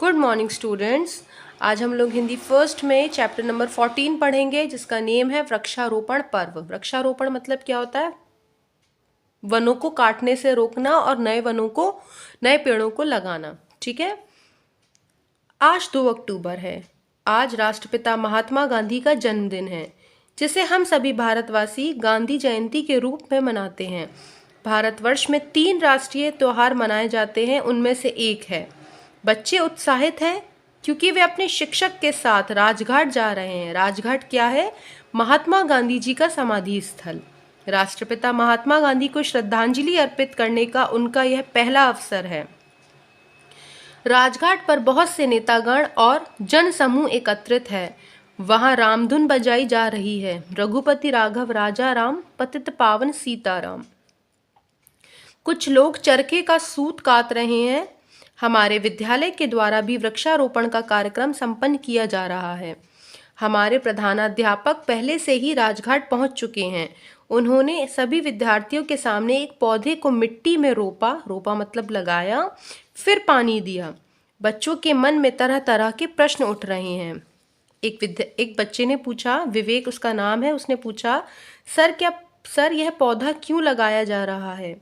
Good morning students. आज हम लोग हिंदी फर्स्ट में चैप्टर नंबर 14 पढ़ेंगे, जिसका नेम है वृक्षारोपण पर्व। वृक्षारोपण मतलब क्या होता है? वनों को काटने से रोकना और नए पेड़ों को लगाना। ठीक है। आज 2 अक्टूबर है। आज राष्ट्रपिता महात्मा गांधी का जन्मदिन है, जिसे हम सभी भारतवासी गांधी जयंती के रूप में मनाते हैं। भारतवर्ष में 3 राष्ट्रीय त्योहार मनाए जाते हैं, उनमें से एक है। बच्चे उत्साहित हैं क्योंकि वे अपने शिक्षक के साथ राजघाट जा रहे हैं। राजघाट क्या है? महात्मा गांधी जी का समाधि स्थल। राष्ट्रपिता महात्मा गांधी को श्रद्धांजलि अर्पित करने का उनका यह पहला अवसर है। राजघाट पर बहुत से नेतागण और जन समूह एकत्रित है। वहां रामधुन बजाई जा रही है। रघुपति राघव राजा राम, पतित पावन सीताराम। कुछ लोग चरखे का सूत काट रहे हैं। हमारे विद्यालय के द्वारा भी वृक्षारोपण का कार्यक्रम संपन्न किया जा रहा है। हमारे प्रधानाध्यापक पहले से ही राजघाट पहुंच चुके हैं। उन्होंने सभी विद्यार्थियों के सामने एक पौधे को मिट्टी में रोपा मतलब लगाया, फिर पानी दिया। बच्चों के मन में तरह तरह के प्रश्न उठ रहे हैं। एक बच्चे ने पूछा, विवेक उसका नाम है, उसने पूछा, सर यह पौधा क्यों लगाया जा रहा है?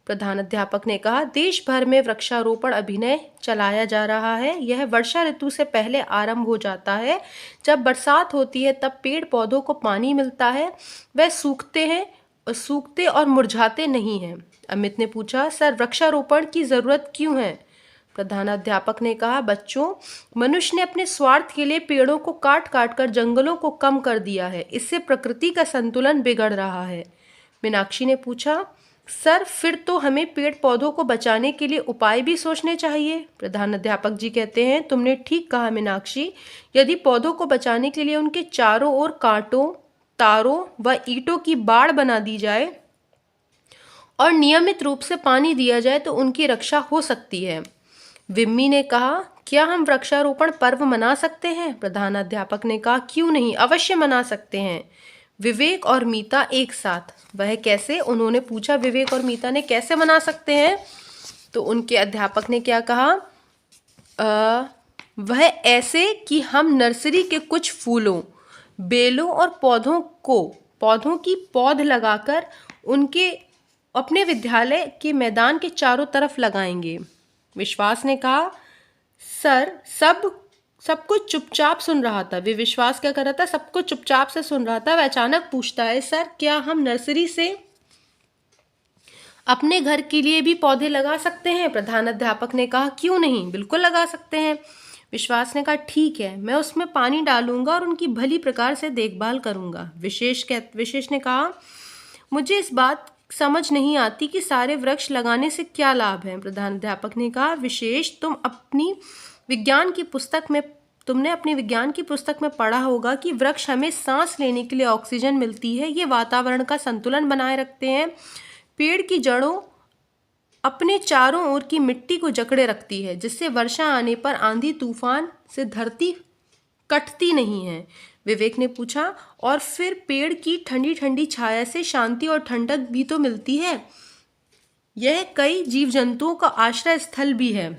प्रधानाध्यापक ने कहा, देश भर में वृक्षारोपण अभियान चलाया जा रहा है। यह वर्षा ऋतु से पहले आरंभ हो जाता है। जब बरसात होती है तब पेड़ पौधों को पानी मिलता है। वह सूखते और मुरझाते नहीं हैं। अमित ने पूछा, सर वृक्षारोपण की जरूरत क्यों है? प्रधानाध्यापक ने कहा, बच्चों, मनुष्य ने अपने स्वार्थ के लिए पेड़ों को काट काट कर जंगलों को कम कर दिया है। इससे प्रकृति का संतुलन बिगड़ रहा है। मीनाक्षी ने पूछा, सर फिर तो हमें पेड़ पौधों को बचाने के लिए उपाय भी सोचने चाहिए। प्रधानाध्यापक जी कहते हैं, तुमने ठीक कहा मीनाक्षी। यदि पौधों को बचाने के लिए उनके चारों ओर कांटों, तारों व ईंटों की बाड़ बना दी जाए और नियमित रूप से पानी दिया जाए तो उनकी रक्षा हो सकती है। विम्मी ने कहा, क्या हम वृक्षारोपण पर्व मना सकते हैं? प्रधानाध्यापक ने कहा, क्यों नहीं, अवश्य मना सकते हैं। विवेक और मीता एक साथ। वह कैसे? उन्होंने पूछा, विवेक और मीता ने कैसे मना सकते हैं? तो उनके अध्यापक ने क्या कहा, वह ऐसे कि हम नर्सरी के कुछ फूलों, बेलों और पौधों की पौध लगाकर उनके अपने विद्यालय के मैदान के चारों तरफ लगाएंगे। विश्वास ने कहा, सर सब कुछ चुपचाप सुन रहा था। विश्वास क्या कर रहा था? सब कुछ चुपचाप से सुन रहा था। वह अचानक पूछता है, सर क्या हम नर्सरी से अपने घर के लिए भी पौधे लगा सकते हैं? प्रधानाध्यापक ने कहा, क्यों नहीं, बिल्कुल लगा सकते हैं। विश्वास ने कहा, ठीक है, मैं उसमें पानी डालूंगा और उनकी भली प्रकार से देखभाल करूंगा। विशेष ने कहा, मुझे इस बात समझ नहीं आती कि सारे वृक्ष लगाने से क्या लाभ है। प्रधानाध्यापक ने कहा, विशेष तुमने अपनी विज्ञान की पुस्तक में पढ़ा होगा कि वृक्ष हमें सांस लेने के लिए ऑक्सीजन मिलती है। ये वातावरण का संतुलन बनाए रखते हैं। पेड़ की जड़ों अपने चारों ओर की मिट्टी को जकड़े रखती है, जिससे वर्षा आने पर आंधी तूफान से धरती कटती नहीं है। विवेक ने पूछा, और फिर पेड़ की ठंडी ठंडी छाया से शांति और ठंडक भी तो मिलती है। यह कई जीव जंतुओं का आश्रय स्थल भी है।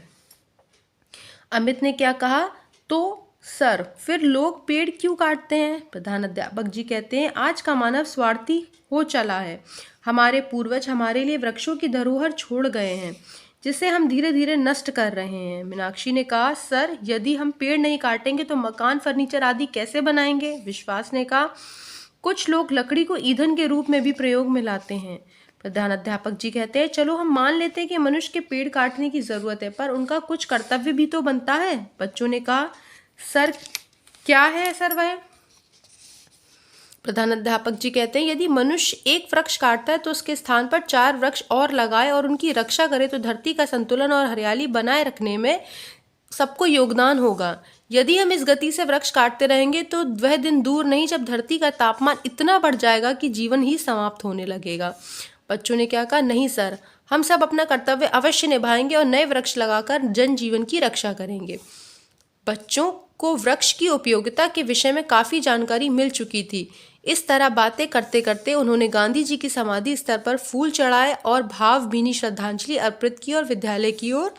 अमित ने क्या कहा, तो सर फिर लोग पेड़ क्यों काटते हैं? प्रधानाध्यापक जी कहते हैं, आज का मानव स्वार्थी हो चला है। हमारे पूर्वज हमारे लिए वृक्षों की धरोहर छोड़ गए हैं, जिसे हम धीरे धीरे नष्ट कर रहे हैं। मीनाक्षी ने कहा, सर यदि हम पेड़ नहीं काटेंगे तो मकान, फर्नीचर आदि कैसे बनाएंगे? विश्वास ने कहा, कुछ लोग लकड़ी को ईंधन के रूप में भी प्रयोग में लाते हैं। प्रधानाध्यापक जी कहते हैं, चलो हम मान लेते हैं कि मनुष्य के पेड़ काटने की जरूरत है, पर उनका कुछ कर्तव्य भी तो बनता है। बच्चों ने कहा, सर क्या है सर वह? प्रधानाध्यापक जी कहते हैं, यदि मनुष्य एक वृक्ष काटता है तो उसके स्थान पर 4 वृक्ष और लगाए और उनकी रक्षा करे तो धरती का संतुलन और हरियाली बनाए रखने में सबको योगदान होगा। यदि हम इस गति से वृक्ष काटते रहेंगे तो वह दिन दूर नहीं जब धरती का तापमान इतना बढ़ जाएगा कि जीवन ही समाप्त होने लगेगा। बच्चों ने क्या कहा, नहीं सर, हम सब अपना कर्तव्य अवश्य निभाएंगे और नए वृक्ष लगाकर जनजीवन की रक्षा करेंगे। बच्चों को वृक्ष की उपयोगिता के विषय में काफ़ी जानकारी मिल चुकी थी। इस तरह बातें करते करते उन्होंने गांधी जी की समाधि स्थल पर फूल चढ़ाए और भावभीनी श्रद्धांजलि अर्पित की और विद्यालय की ओर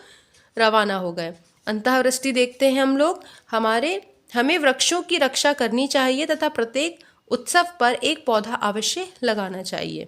रवाना हो गए। अंतःवृष्टि देखते हैं हम लोग। हमें वृक्षों की रक्षा करनी चाहिए तथा प्रत्येक उत्सव पर एक पौधा अवश्य लगाना चाहिए।